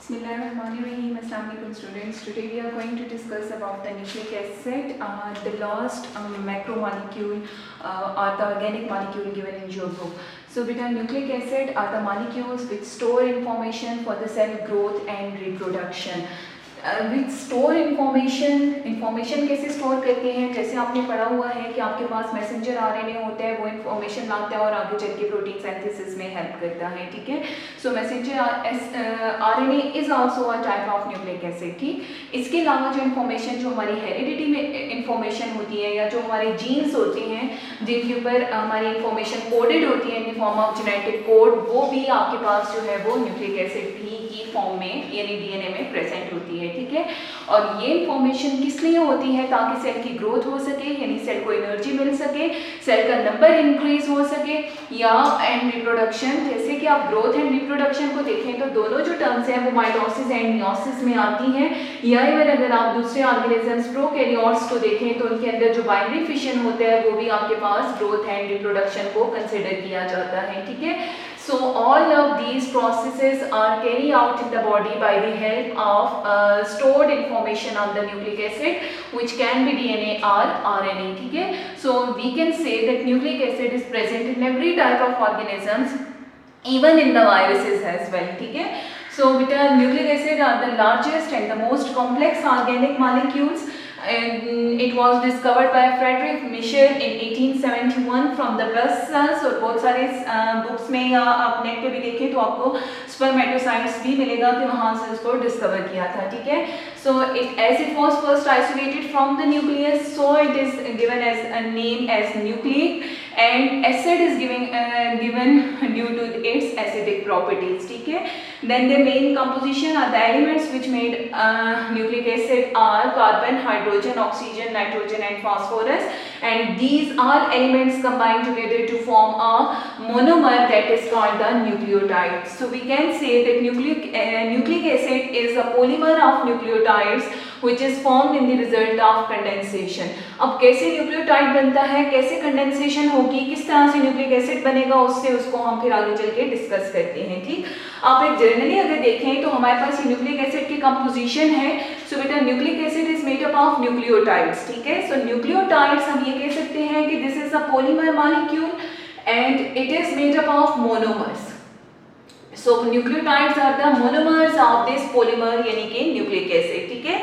Bismillahirrahmanirrahim. Assalamualaikum students. Today we are going to discuss about the nucleic acid, the last macromolecule or the organic molecule given in your book. So beta nucleic acid are the molecules which store information for the cell growth and reproduction. With store information कैसे store करते हैं, जैसे आपने पढ़ा हुआ है कि आपके पास मैसेंजर आरएनए होता है, वो इंफॉर्मेशन लाता है और आगे चल के प्रोटीन सिंथेसिस में हेल्प करता है. ठीक है, so messenger RNA is also a type of nucleic acid. ठीक, इसके अलावा जो इंफॉर्मेशन जो हमारी हेरिडिटी में इंफॉर्मेशन होती है या जो हमारे जीन्स होते हैं जिनके ऊपर हमारी इंफॉर्मेशन कोडेड होती है in the form of genetic code, वो भी आपके पास जो है वो न्यूक्लिक एसिड भी की फॉर्म में यानी डीएनए में प्रेजेंट होती है. ठीक है, और ये इंफॉर्मेशन किस लिए होती है, ताकि सेल की ग्रोथ हो सके यानी सेल को एनर्जी मिल सके, सेल का नंबर इंक्रीज हो सके, या एंड रिप्रोडक्शन. जैसे कि आप ग्रोथ एंड रिप्रोडक्शन को देखें तो दोनों जो टर्म्स हैं वो माइटोसिस एंड मियोसिस में आती हैं, या इवन अगर आप दूसरे ऑर्गेनिजम्स प्रोकैरियोट्स को देखें तो उनके अंदर जो बाइनरी फिशन होता है वो भी आपके पास ग्रोथ एंड रिप्रोडक्शन को कंसिडर किया जाता है. ठीक है, so all of these processes are carried out in the body by the help of stored information on the nucleic acid which can be DNA or RNA. ठीक है, so we can say that nucleic acid is present in every type of organisms, even in the viruses as well. ठीक है, so nucleic acid are the largest and the most complex organic molecules. And it was discovered by Friedrich Michel in 1871 from the Brussels. और बहुत सारे books में या आप net पे भी देखें तो आपको स्पर्मेटोसाइट्स भी मिलेगा कि वहाँ से उसको डिस्कवर किया था. ठीक है, so as it was first isolated from the nucleus, so it is given as a name as nucleic, and acid is given due to its acidic properties. ठीक है, then the main composition are the elements which made nucleic acid are carbon, hydrogen, oxygen, nitrogen and phosphorus, and these all elements combine together to form a monomer that is called the nucleotide. So we can say that nucleic acid is a polymer of nucleotides which is formed in the result of condensation. अब कैसे nucleotide बनता है, कैसे condensation होगी, किस तरह से nucleic acid बनेगा, उसको हम फिर आगे चल के डिस्कस करते हैं. ठीक, आप एक जनरली अगर देखें तो हमारे पास ये न्यूक्लिक एसिड की कंपोजिशन है. सो बेटा nucleic acid is made up of nucleotides. ठीक है, सो न्यूक्लियोटाइड्स हम ये कह सकते हैं कि this is a polymer molecule and it is made up of monomers. So nucleotides are the monomers of this polymer यानी कि न्यूक्लिक एसिड. ठीक है,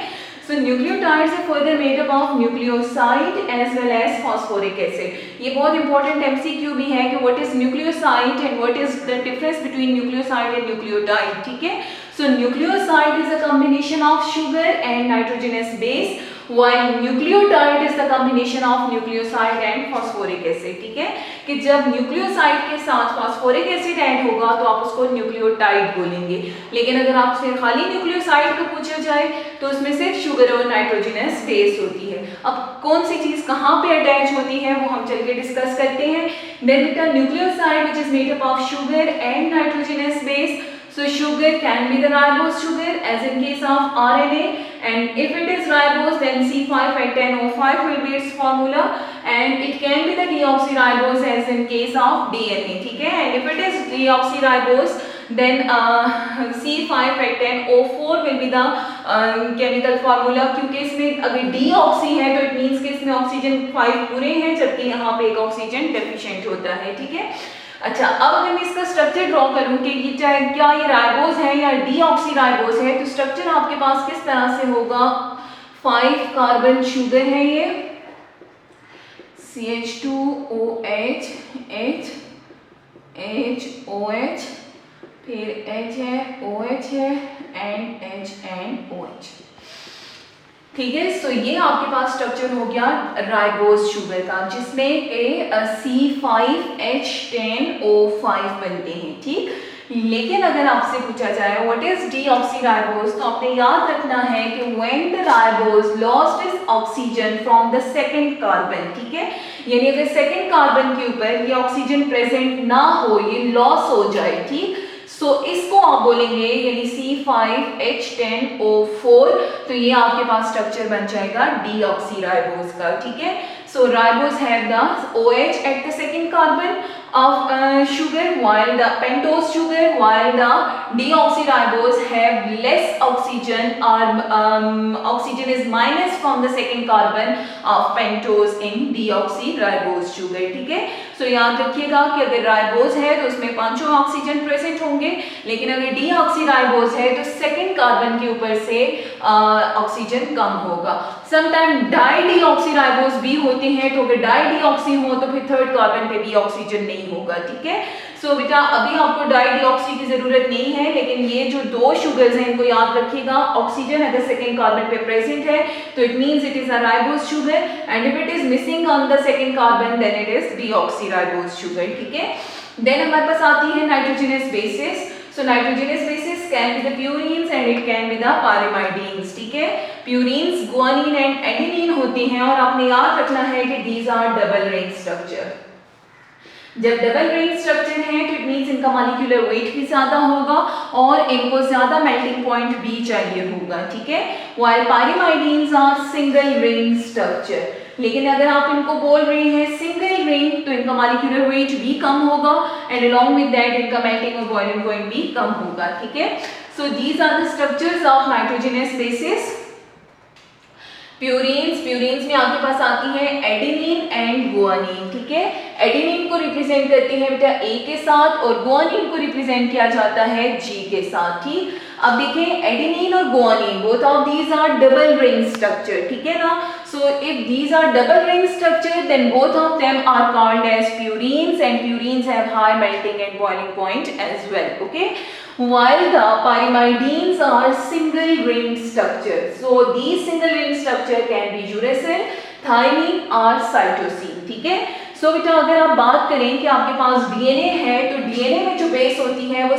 so nucleotides are further made up of nucleoside as well as phosphoric acid. ये बहुत important MCQ भी है कि what is nucleoside and what is the difference between nucleoside and nucleotide. ठीक है, so nucleoside is a combination of sugar and nitrogenous base, while nucleotide is the combination of nucleoside and phosphoric acid. ठीक है, कि जब nucleoside के साथ phosphoric acid add होगा तो आप उसको न्यूक्लियोटाइड बोलेंगे, लेकिन अगर आपसे खाली न्यूक्लियोसाइड को पूछा जाए तो उसमें सिर्फ शुगर और नाइट्रोजनस बेस होती है. अब कौन सी चीज कहाँ पे अटैच होती है वो हम चल के डिस्कस करते हैं. देन बेटा nucleoside which is made up of sugar and nitrogenous base. So sugar can be the ribose sugar as in case of RNA, and if it is ribose then C5H10O5 will be its formula, and it can be the deoxyribose as in case of DNA. ठीक है, and if it is deoxyribose then C5H10O4 will be the chemical formula. क्योंकि इसमें अगर deoxy है तो it means कि इसमें oxygen 5 पूरे हैं जबकि यहाँ पे एक ऑक्सीजन डेफिशिएंट होता है. ठीक है, अच्छा, अब अगर मैं इसका स्ट्रक्चर ड्रॉ करूं कि ये चाहे क्या ये राइबोज है या डीऑक्सीराइबोज है, तो स्ट्रक्चर आपके पास किस तरह से होगा. 5 कार्बन शुगर है, ये CH2OH HOH, फिर H है, OH है एंड H एंड OH. ठीक है, सो ये आपके पास स्ट्रक्चर हो गया राइबोज शुगर का, जिसमें C5H10O5 बनते हैं. ठीक, लेकिन अगर आपसे पूछा जाए व्हाट इज डीऑक्सीराइबोज तो आपने याद रखना है कि when the ribose lost is oxygen from the second carbon. ठीक है, यानी अगर सेकंड कार्बन के ऊपर ये ऑक्सीजन प्रेजेंट ना हो, ये लॉस हो जाए. ठीक, सो इसको आप बोलेंगे यानी C5H10O4, तो ये आपके पास स्ट्रक्चर बन जाएगा डीऑक्सीराइबोज का. ठीक है, so ribose have the OH at the second carbon of sugar, while the pentose sugar, while the deoxyribose have less oxygen, or oxygen is minus from the second carbon of pentose in deoxyribose sugar. ठीक है, सो याद रखिएगा कि अगर ribose है तो उसमें पांचों ऑक्सीजन प्रेजेंट होंगे, लेकिन अगर डीऑक्सीराइबोज है तो सेकंड कार्बन के ऊपर से ऑक्सीजन कम होगा. समटाइम डाईडीऑक्सीराइबोज भी होते हैं, तो अगर डाईडीऑक्सी हो तो फिर थर्ड कार्बन पे भी ऑक्सीजन नहीं होगा. ठीक है, सो बेटा अभी आपको डाईडीऑक्सी की जरूरत नहीं है, लेकिन ये जो दो शुगर्स हैं इनको याद रखिएगा. ऑक्सीजन अगर सेकंड कार्बन पे प्रेजेंट है तो it means it is a ribose sugar, and if it is missing on the second carbon then it is deoxyribose sugar. ठीक है, देन हमारे पास आती है nitrogenous bases. So nitrogenous bases can be the purines and it can be the pyrimidines. ठीक है, purines guanine and adenine होते हैं, और आपने याद रखना है कि these are double ring structure. जब डबल रिंग स्ट्रक्चर है तो इट मींस इनका मॉलिक्यूलर वेट भी ज्यादा होगा और इनको ज्यादा मेल्टिंग पॉइंट भी चाहिए होगा. ठीक है, while pyrimidines are single ring structure. लेकिन अगर आप इनको बोल रहे हैं सिंगल रिंग तो इनका मॉलिक्यूलर वेट भी कम होगा, एंड अलोंग विद दैट इनका मेल्टिंग और बॉइलिंग पॉइंट भी कम होगा. ठीक है, so these are the structures of nitrogenous bases. Purines में आपके पास आती है एडेनिन एंड गुआनिन. ठीक है, एडेनिन को रिप्रेजेंट करते हैं बेटा ए के साथ और गुआनिन को रिप्रेजेंट किया जाता है जी के साथ. ठीक, अब देखें एडेनिन और guanine both of these are double ring structure. ठीक है ना, so if these are double ring structure then both of them are called as purines, and purines have high melting and boiling point as well. Okay, while the pyrimidines are single ring structure. So these single ring structure can be uracil, thymine or cytosine. ठीक है, सो बेटा अगर आप बात करें कि आपके पास DNA है तो डीएनए में जो बेस होती है वो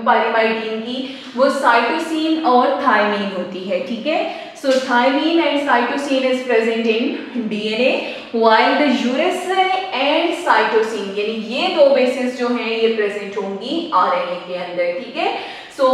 पायरिमाइडिन की वो साइटोसिन और थायमीन होती है. ठीक है, so thymine and cytosine is present in DNA, while the uracil and cytosine यानी ये दो बेसेस जो हैं ये प्रेजेंट होंगी आरएनए के अंदर. ठीक है, so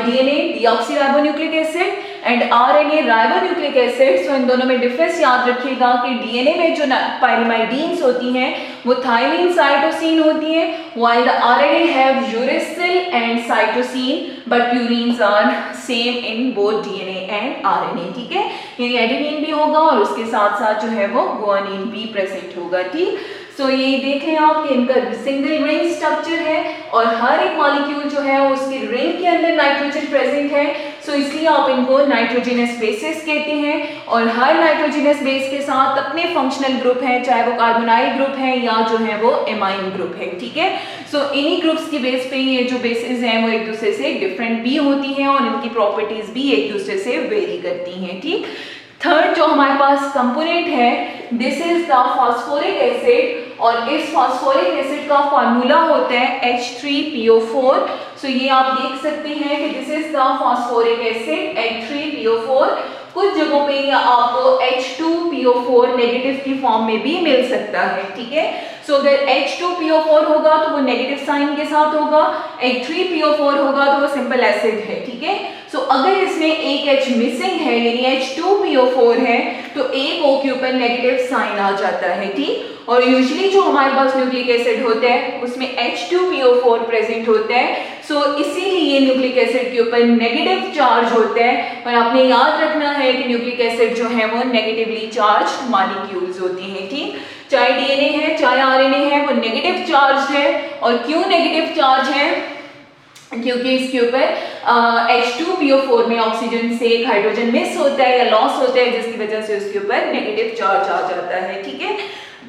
DNA deoxyribonucleic acid and RNA ribonucleic acid. So इन दोनों में डिफरेंस याद रखिएगा कि डीएनए में जो पायरिमाइडीन्स होती हैं वो थायमीन साइटोसिन होती हैं, while the RNA have uracil and cytosine, but purines are same in both DNA and RNA. ठीक है, यानी एडेनिन भी होगा और उसके साथ साथ जो है वो गुआनिन भी प्रेजेंट होगा. ठीक, सो ये देखें आप कि इनका सिंगल रिंग स्ट्रक्चर है और हर एक मॉलिक्यूल जो है उसके रिंग के अंदर नाइट्रोजन प्रेजेंट है. सो इसलिए आप इनको नाइट्रोजनस बेसिस कहते हैं, और हर नाइट्रोजनस बेस के साथ अपने फंक्शनल ग्रुप हैं, चाहे वो कार्बोनाइल ग्रुप है या जो है वो एमाइन ग्रुप है. ठीक है, सो इन्हीं ग्रुप्स की बेस पे ये जो बेसिस हैं वो एक दूसरे से डिफरेंट भी होती हैं और इनकी प्रॉपर्टीज भी एक दूसरे से वेरी करती हैं. ठीक, थर्ड जो हमारे पास कंपोनेंट है this is the phosphoric acid, और इस फास्फोरिक एसिड का फार्मूला होता है H3PO4. सो ये आप देख सकते हैं कि this is the phosphoric acid H3PO4. कुछ जगहों पे आपको H2PO4 नेगेटिव की फॉर्म में भी मिल सकता है. ठीक है, सो अगर H2PO4 होगा तो वो नेगेटिव साइन के साथ होगा, H3PO4 होगा तो वो सिंपल एसिड है. ठीक है, सो अगर इसमें एक H मिसिंग है यानी H2PO4 है तो एक O के ऊपर नेगेटिव साइन आ जाता है. ठीक, और यूजुअली जो हमारे पास न्यूक्लिक एसिड होता है उसमें H2PO4 प्रेजेंट होता है. सो इसीलिए न्यूक्लिक एसिड के ऊपर नेगेटिव चार्ज होता है, और आपने याद रखना है कि न्यूक्लिक एसिड जो है वो नेगेटिवली चार्ज मॉलिक्यूल्स होते हैं. ठीक, चाहे डीएनए है चाहे आरएनए है वो नेगेटिव चार्ज है. और क्यों नेगेटिव चार्ज है? क्योंकि इसके ऊपर H2PO4 में ऑक्सीजन से एक हाइड्रोजन मिस होता है या लॉस होता है, जिसकी वजह से उसके ऊपर नेगेटिव चार्ज आ जाता है. ठीक है,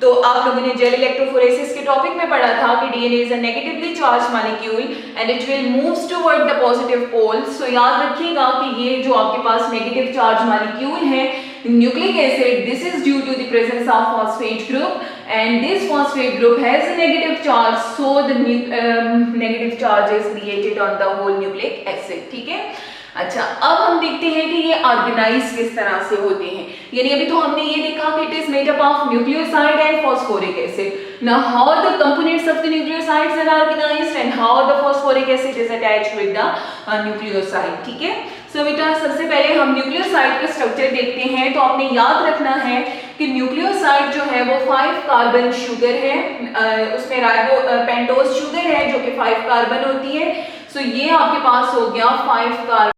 तो आप लोगों ने जेल इलेक्ट्रोफोरेसिस के टॉपिक में पढ़ा था कि DNA is a negatively charge molecule and it will moves toward the positive pole. So याद रखिएगा कि ये जो आपके पास नेगेटिव चार्ज मॉलिक्यूल है nucleic acid, this is due to the presence of phosphate group, and this phosphate group has a negative charge, so the negative charge is created on the whole nucleic acid. ठीक है, अच्छा अब हम देखते हैं कि ये ऑर्गेनाइज किस तरह से होते हैं. यानी अभी तो हमने ये देखा कि it is made up of nucleoside and phosphoric acid. Now how the components of the nucleosides are organized and how the phosphoric acid is attached with the nucleoside. ठीक है, सो बेटा सबसे पहले हम न्यूक्लियोसाइड का स्ट्रक्चर देखते हैं। तो आपने याद रखना है कि न्यूक्लियोसाइड जो है वो 5 कार्बन शुगर है, उसमें राइबो पेंटोज शुगर है जो कि 5 कार्बन होती है। सो ये आपके पास हो गया 5 कार्बन